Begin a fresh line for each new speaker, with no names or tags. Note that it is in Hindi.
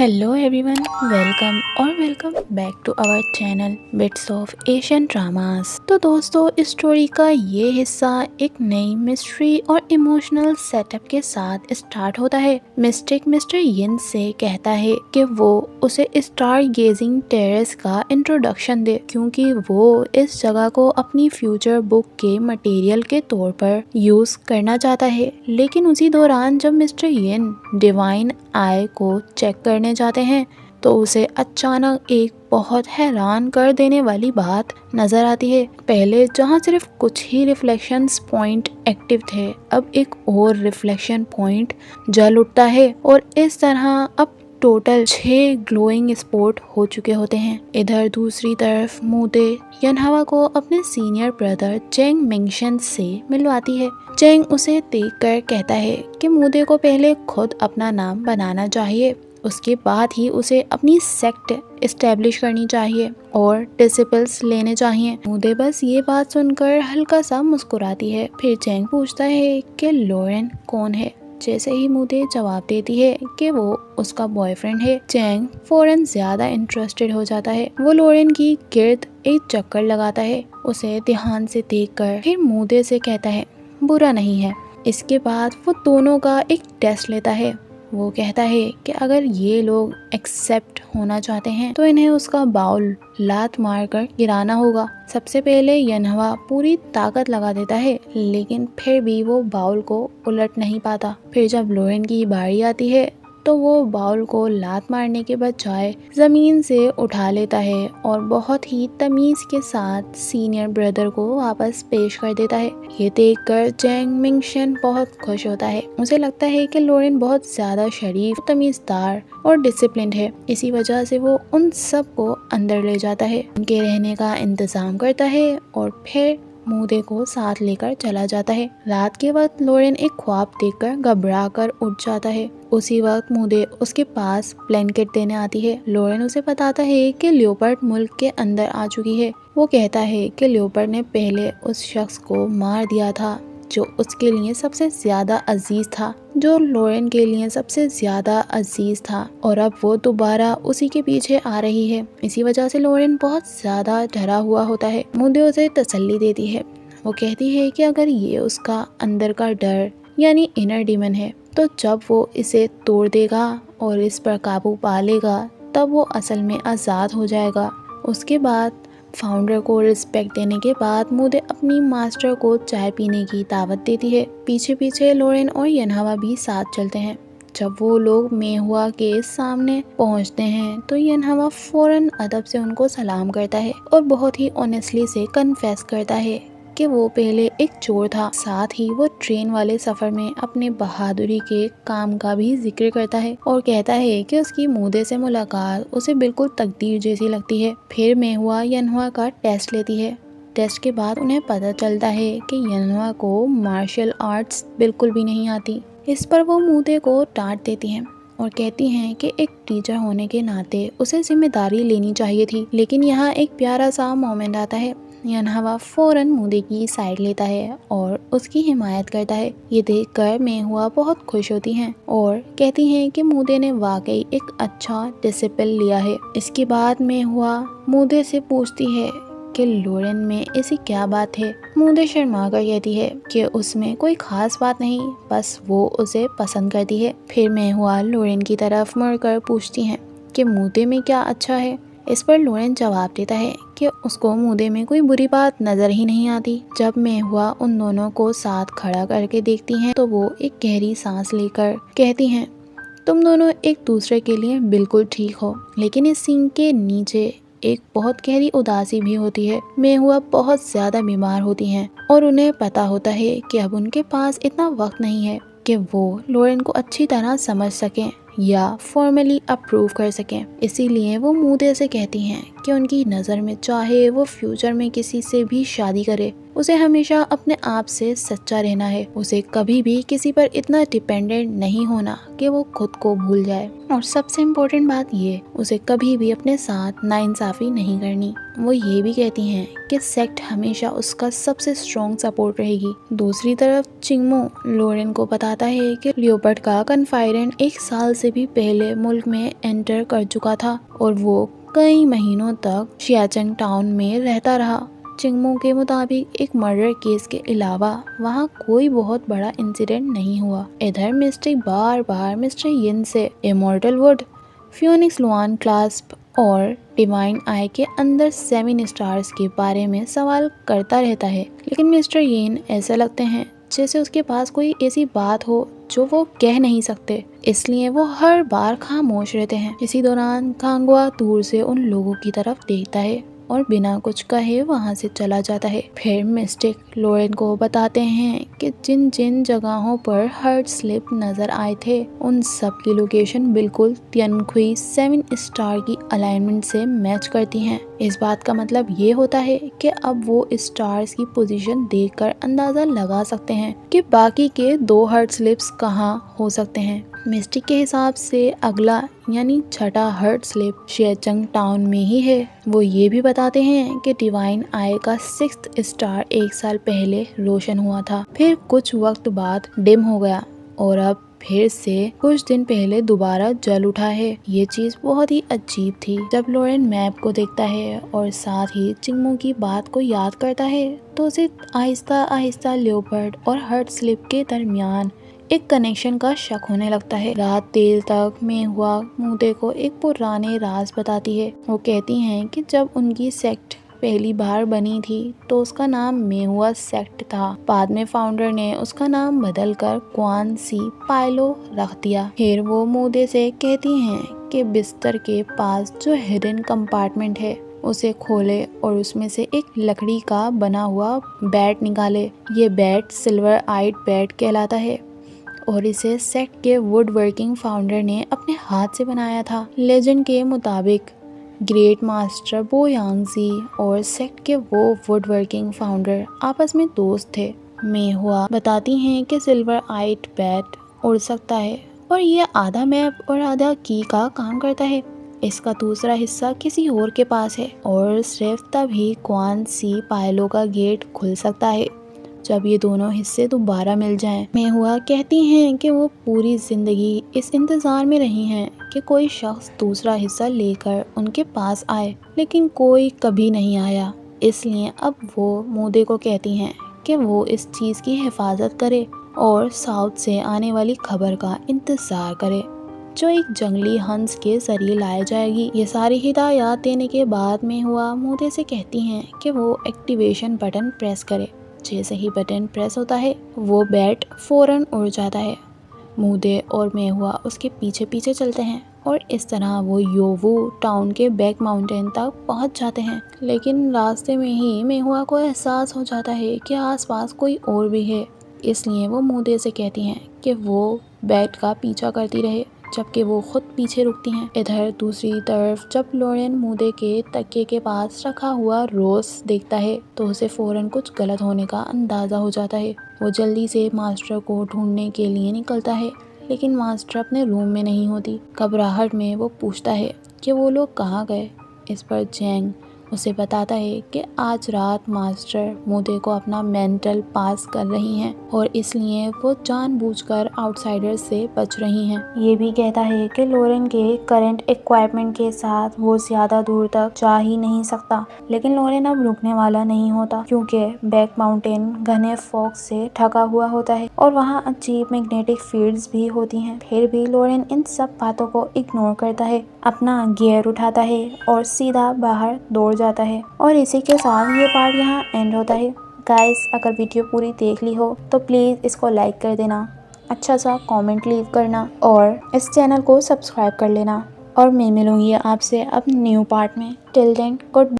हेलो एवरीवन, वेलकम और welcome back to our channel Bits of Asian Dramas. तो दोस्तों, इस स्टोरी का ये हिस्सा एक नई मिस्ट्री और इमोशनल सेटअप के साथ स्टार्ट होता है। मिस्टिक मिस्टर यिन से कहता है कि वो उसे स्टार गेजिंग टेरेस का इंट्रोडक्शन दे, क्योंकि वो इस जगह को अपनी फ्यूचर बुक के मटेरियल के तौर पर यूज करना चाहता है। लेकिन उसी दौरान जब मिस्टर यिन डिवाइन आई को चेक करने जाते हैं तो उसे अचानक एक बहुत हैरान कर देने वाली बात नजर आती है। पहले जहां सिर्फ कुछ ही रिफ्लेक्शंस पॉइंट एक्टिव थे, अब एक और रिफ्लेक्शन पॉइंट जल उठता है और इस तरह अब टोटल 6 ग्लोइंग स्पॉट हो चुके होते हैं। इधर दूसरी तरफ मूदे यनहवा को अपने सीनियर ब्रदर चेंग मिंगशन से मिलवाती है। चेंग उसे देखकर कहता है कि मूदे को पहले खुद अपना नाम बनाना चाहिए, उसके बाद ही उसे अपनी सेक्ट एस्टेब्लिश करनी चाहिए और डिसिपल्स लेने चाहिए। मूदे बस ये बात सुनकर हल्का सा मुस्कुराती है। फिर चेंग पूछता है कि लॉरेन कौन है। जैसे ही मूदे जवाब देती है कि वो उसका बॉयफ्रेंड है, चेंग फौरन ज्यादा इंटरेस्टेड हो जाता है। वो लॉरेन की गिर्द एक चक्कर लगाता है, उसे ध्यान से देखकर फिर मूदे से कहता है बुरा नहीं है। इसके बाद वो दोनों का एक टेस्ट लेता है। वो कहता है कि अगर ये लोग एक्सेप्ट होना चाहते हैं तो इन्हें उसका बाउल लात मारकर गिराना होगा। सबसे पहले यनहवा पूरी ताकत लगा देता है, लेकिन फिर भी वो बाउल को उलट नहीं पाता। फिर जब लॉरेन की बारी आती है तो वो बाउल को लात मारने के बजाय जमीन से उठा लेता है और बहुत ही तमीज के साथ सीनियर ब्रदर को वापस पेश कर देता है। ये देखकर चेंग मिंगशन बहुत खुश होता है। उसे लगता है कि लॉरेन बहुत ज्यादा शरीफ, तमीजदार और डिसिप्लिन्ड है। इसी वजह से वो उन सब को अंदर ले जाता है, उनके रहने का इंतजाम करता है और फिर मूदे को साथ लेकर चला जाता है। रात के वक्त लॉरेन एक ख्वाब देखकर घबरा कर उठ जाता है। उसी वक्त मूदे उसके पास ब्लैंकेट देने आती है। लॉरेन उसे बताता है कि लियोपर्ड मुल्क के अंदर आ चुकी है। वो कहता है कि लियोपर्ड ने पहले उस शख्स को मार दिया था जो उसके लिए सबसे ज्यादा अजीज था, जो लॉरेन के लिए सबसे ज्यादा अजीज था, और अब वो दोबारा उसी के पीछे आ रही है। इसी वजह से लॉरेन बहुत ज्यादा डरा हुआ होता है। मूदे उसे तसल्ली देती है। वो कहती है कि अगर ये उसका अंदर का डर यानी इनर डीमन है तो जब वो इसे तोड़ देगा और इस पर काबू पा लेगा तब वो असल में आज़ाद हो जाएगा। उसके बाद फाउंडर को रिस्पेक्ट देने के बाद मूदे अपनी मास्टर को चाय पीने की दावत देती है। पीछे पीछे लॉरेन और यनहवा भी साथ चलते हैं। जब वो लोग मेहुआ के सामने पहुंचते हैं तो यनहवा फौरन अदब से उनको सलाम करता है और बहुत ही ऑनेस्टली से कन्फेस करता है कि वो पहले एक चोर था। साथ ही वो ट्रेन वाले सफर में अपने बहादुरी के काम का भी जिक्र करता है और कहता है कि उसकी मूदे से मुलाकात उसे बिल्कुल तकदीर जैसी लगती है। फिर मेहुआ यनहुआ का टेस्ट लेती है। टेस्ट के बाद उन्हें पता चलता है कि यनहुआ को मार्शल आर्ट्स बिल्कुल भी नहीं आती। इस पर वो मूदे को डांट देती हैं और कहती हैं कि एक टीचर होने के नाते उसे जिम्मेदारी लेनी चाहिए थी। लेकिन यहाँ एक प्यारा सा मोमेंट आता है। यनहवा फौरन मूदे की साइड लेता है और उसकी हिमायत करता है। ये देखकर मेहुआ बहुत खुश होती हैं और कहती हैं कि मूदे ने वाकई एक अच्छा डिसिप्लिन लिया है। इसके बाद मेहुआ मूदे से पूछती है कि लॉरेन में ऐसी क्या बात है। मूदे शर्मा कर कहती है कि उसमें कोई खास बात नहीं, बस वो उसे पसंद करती है। फिर मेहुआ लॉरेन की तरफ मुड़कर पूछती हैं कि मूदे में क्या अच्छा है। इस पर लॉरेन जवाब देता है कि उसको मूदे में कोई बुरी बात नजर ही नहीं आती। जब मेहुआ उन दोनों को साथ खड़ा करके देखती हैं तो वो एक गहरी सांस लेकर कहती हैं तुम दोनों एक दूसरे के लिए बिल्कुल ठीक हो। लेकिन इस सीन के नीचे एक बहुत गहरी उदासी भी होती है। मेहुआ बहुत ज्यादा बीमार होती हैं और उन्हें पता होता है कि अब उनके पास इतना वक्त नहीं है कि वो लॉरेन को अच्छी तरह समझ सकें या फॉर्मली अप्रूव कर सकें। इसीलिए वो मूदे से कहती हैं कि उनकी नज़र में चाहे वो फ्यूचर में किसी से भी शादी करे उसे हमेशा अपने आप से सच्चा रहना है। उसे कभी भी किसी पर इतना डिपेंडेंट नहीं होना कि वो खुद को भूल जाए। और सबसे इम्पोर्टेंट बात ये, उसे कभी भी अपने साथ नाइंसाफी नहीं करनी। वो ये भी कहती हैं कि सेक्ट हमेशा उसका सबसे स्ट्रॉन्ग सपोर्ट रहेगी। दूसरी तरफ चिंगमो लोरेन को बताता है कि लियोपर्ड का कन्फाइडेंट 1 साल से भी पहले मुल्क में एंटर कर चुका था और वो कई महीनों तक शियाचंग टाउन में रहता रहा। चिंगमो के मुताबिक एक मर्डर केस के अलावा वहाँ कोई बहुत बड़ा इंसिडेंट नहीं हुआ। इधर मिस्टिक बार बार मिस्टर यिन से इमॉर्टल वुड, फियोनिक्स लुआन क्लास्प और डिवाइन आई के अंदर 7 स्टार्स के बारे में सवाल करता रहता है, लेकिन मिस्टर यिन ऐसा लगते हैं जैसे उसके पास कोई ऐसी बात हो जो वो कह नहीं सकते, इसलिए वो हर बार खामोश रहते हैं। इसी दौरान खांगवा दूर से उन लोगों की तरफ देखता है और बिना कुछ कहे वहां से चला जाता है। फिर मिस्टिक लोरेन को बताते हैं कि जिन जिन जगहों पर हर्ट स्लिप नजर आए थे उन सब की लोकेशन बिल्कुल तियानखुई 7 स्टार की अलाइनमेंट से मैच करती हैं। इस बात का मतलब ये होता है कि अब वो स्टार्स की पोजीशन देखकर अंदाजा लगा सकते हैं कि बाकी के 2 हर्ट स्लिप्स कहाँ हो सकते हैं। मिस्टिक के हिसाब से अगला यानी छठा हर्ट स्लिप शियाचंग टाउन में ही है। वो ये भी बताते हैं कि डिवाइन आई का 6th स्टार 1 साल पहले रोशन हुआ था, फिर कुछ वक्त बाद डिम हो गया और अब फिर से कुछ दिन पहले दोबारा जल उठा है। ये चीज बहुत ही अजीब थी। जब लोरेन मैप को देखता है और साथ ही चिंगमो की बात को याद करता है तो उसे आहिस्ता आहिस्ता लियोपर्ड और हर्ट स्लिप के दरमियान एक कनेक्शन का शक होने लगता है। रात देर तक मेहुआ मूदे को एक पुराने राज बताती है। वो कहती हैं कि जब उनकी सेक्ट पहली बार बनी थी तो उसका नाम मेहुआ सेक्ट था। बाद में फाउंडर ने उसका नाम बदलकर क्वान सी पायलो रख दिया। फिर वो मूदे से कहती हैं कि बिस्तर के पास जो हिडन कंपार्टमेंट है उसे खोले और उसमें से एक लकड़ी का बना हुआ बैट निकाले। ये बैट सिल्वर आइट बैट कहलाता है और इसे सेक्ट के वुड वर्किंग फाउंडर ने अपने हाथ से बनाया था। लेजेंड के मुताबिक ग्रेट मास्टर बो यांगजी और सेक्ट के वो वुड वर्किंग फाउंडर आपस में दोस्त थे। मेहुआ बताती हैं कि सिल्वर आइट बैट उड़ सकता है और ये आधा मैप और आधा की का काम करता है। इसका दूसरा हिस्सा किसी और के पास है और सिर्फ तभी क्वान सी पायलो का गेट खुल सकता है जब ये दोनों हिस्से दोबारा मिल जाएं। मेहुआ कहती हैं कि वो पूरी जिंदगी इस इंतजार में रही हैं कि कोई शख्स दूसरा हिस्सा लेकर उनके पास आए, लेकिन कोई कभी नहीं आया। इसलिए अब वो मूदे को कहती हैं कि वो इस चीज़ की हिफाजत करे और साउथ से आने वाली खबर का इंतज़ार करे जो एक जंगली हंस के जरिए लाई जाएगी। ये सारी हिदायत देने के बाद मेहुआ मूदे से कहती हैं कि वो एक्टिवेशन बटन प्रेस करे। जैसे ही बटन प्रेस होता है वो बैट फौरन उड़ जाता है। मूदे और मेहुआ उसके पीछे पीछे चलते हैं और इस तरह वो योवू टाउन के बैक माउंटेन तक पहुंच जाते हैं। लेकिन रास्ते में ही मेहुआ को एहसास हो जाता है कि आसपास कोई और भी है, इसलिए वो मूदे से कहती हैं कि वो बैट का पीछा करती रहे जबकि वो खुद पीछे रुकती हैं। इधर दूसरी तरफ जब लोरेन मूदे के तकिए के पास रखा हुआ रोज देखता है तो उसे फौरन कुछ गलत होने का अंदाजा हो जाता है। वो जल्दी से मास्टर को ढूंढने के लिए निकलता है, लेकिन मास्टर अपने रूम में नहीं होती। घबराहट में वो पूछता है कि वो लोग कहाँ गए। इस पर जैंग उसे बताता है कि आज रात मास्टर मूदे को अपना मेंटल पास कर रही हैं और इसलिए वो जानबूझकर आउटसाइडर से बच रही हैं। ये भी कहता है कि लोरेन के करंट इक्विपमेंट के साथ वो ज्यादा दूर तक जा ही नहीं सकता, लेकिन लोरेन अब रुकने वाला नहीं होता क्योंकि बैक माउंटेन घने फॉग से ढका हुआ होता है और वहाँ अजीब मैग्नेटिक फील्ड्स भी होती हैं। फिर भी लोरेन इन सब बातों को इग्नोर करता है, अपना गियर उठाता है और सीधा बाहर दौड़ जाता है। और इसी के साथ ये पार्ट यहाँ एंड होता है। गाइस, अगर वीडियो पूरी देख ली हो तो प्लीज़ इसको लाइक कर देना, अच्छा सा कमेंट लीव करना और इस चैनल को सब्सक्राइब कर लेना। और मैं मिलूंगी आपसे अब न्यू पार्ट में। Till then good.